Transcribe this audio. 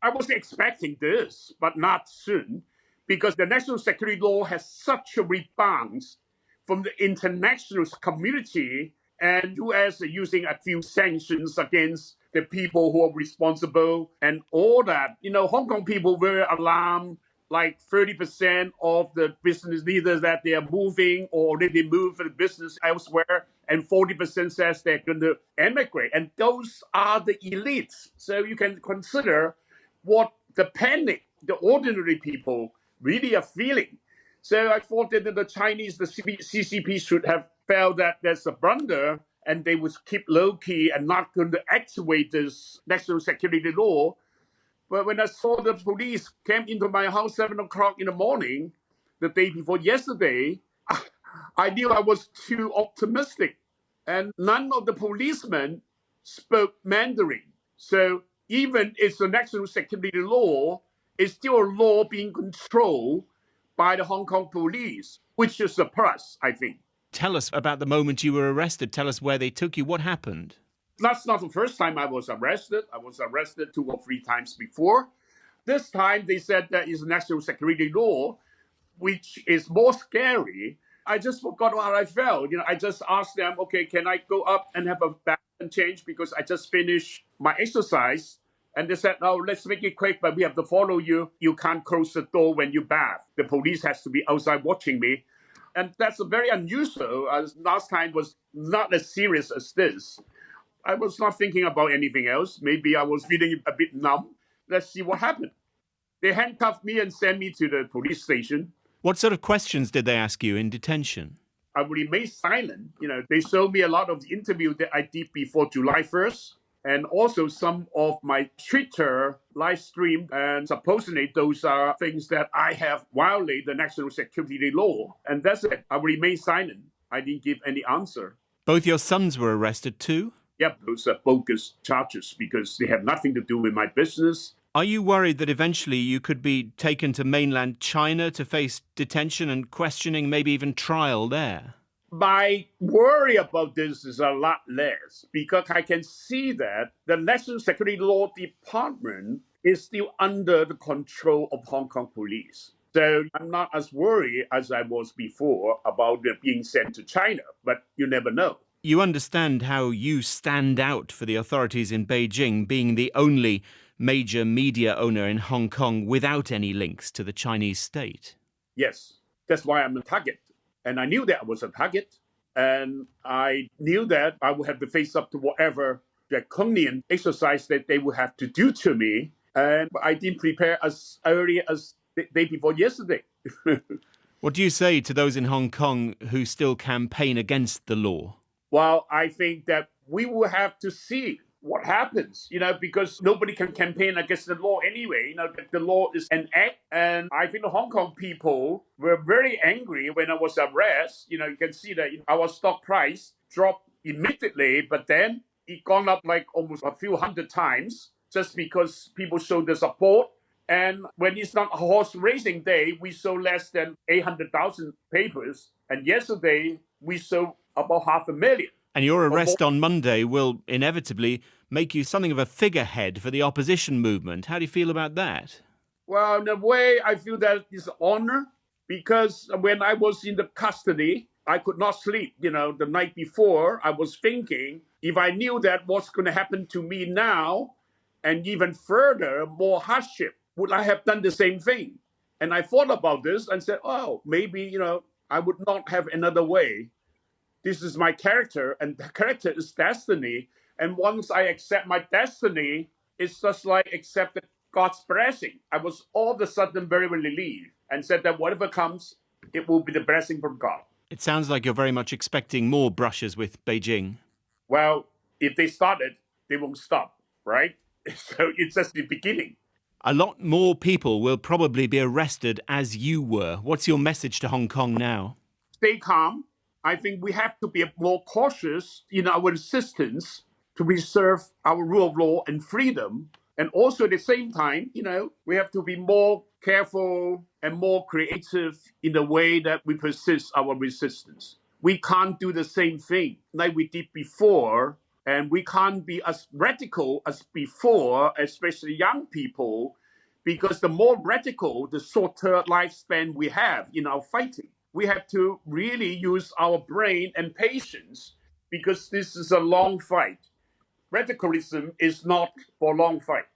I was expecting this, but not soon, because the national security law has such a rebound from the international community, and U.S. are using a few sanctions against the people who are responsible and all that. Hong Kong people were alarmed. Like 30% of the business leaders that they are moving or already moved for the business elsewhere, and 40% says they're going to emigrate. And those are the elites. So you can consider what the panic the ordinary people really are feeling. So I thought that the Chinese, the CCP should have felt that there's a blunder and they would keep low-key and not going to activate this national security law. But when I saw the police came into my house 7 o'clock in the morning, the day before yesterday, I knew I was too optimistic. And none of the policemen spoke Mandarin. So even it's a national security law, it's still a law being controlled by the Hong Kong police, which is a plus, I think. Tell us about the moment you were arrested. Tell us where they took you. What happened? That's not the first time I was arrested. I was arrested 2 or 3 times before. This time they said that is national security law, which is more scary. I just forgot how I felt. I just asked them, okay, can I go up and have a bath and change because I just finished my exercise? And they said, no, let's make it quick, but we have to follow you. You can't close the door when you bath. The police has to be outside watching me. And that's very unusual, as last time was not as serious as this. I was not thinking about anything else. Maybe I was feeling a bit numb. Let's see what happened. They handcuffed me and sent me to the police station. What sort of questions did they ask you in detention? I remained silent. They showed me a lot of the interview that I did before July 1st, and also some of my Twitter live stream. And supposedly those are things that I have violated the national security law. And that's it. I remained silent. I didn't give any answer. Both your sons were arrested too? Yep, those are bogus charges because they have nothing to do with my business. Are you worried that eventually you could be taken to mainland China to face detention and questioning, maybe even trial there? My worry about this is a lot less because I can see that the National Security Law Department is still under the control of Hong Kong police. So I'm not as worried as I was before about being sent to China, but you never know. You understand how you stand out for the authorities in Beijing, being the only major media owner in Hong Kong without any links to the Chinese state. Yes, that's why I'm a target. And I knew that I was a target. And I knew that I would have to face up to whatever draconian exercise that they would have to do to me. And I didn't prepare as early as the day before yesterday. What do you say to those in Hong Kong who still campaign against the law? Well, I think that we will have to see what happens, because nobody can campaign against the law anyway. The law is an act. And I think the Hong Kong people were very angry when I was arrested. You can see that our stock price dropped immediately, but then it gone up like almost a few hundred times just because people showed the support. And when it's not a horse racing day, we sold less than 800,000 papers. And yesterday, we sold about 500,000. And your arrest on Monday will inevitably make you something of a figurehead for the opposition movement. How do you feel about that? Well, in a way, I feel that it's an honor because when I was in the custody, I could not sleep. The night before, I was thinking, if I knew that what's going to happen to me now, and even further, more hardship, would I have done the same thing? And I thought about this and said, oh, maybe, I would not have another way. This is my character, and the character is destiny. And once I accept my destiny, it's just like accepting God's blessing. I was all of a sudden very relieved and said that whatever comes, it will be the blessing from God. It sounds like you're very much expecting more brushes with Beijing. Well, if they started, they won't stop, right? So it's just the beginning. A lot more people will probably be arrested as you were. What's your message to Hong Kong now? Stay calm. I think we have to be more cautious in our resistance to preserve our rule of law and freedom. And also at the same time, we have to be more careful and more creative in the way that we persist our resistance. We can't do the same thing like we did before And we can't be as radical as before, especially young people, because the more radical, the shorter lifespan we have in our fighting. We have to really use our brain and patience because this is a long fight. Radicalism is not for long fight.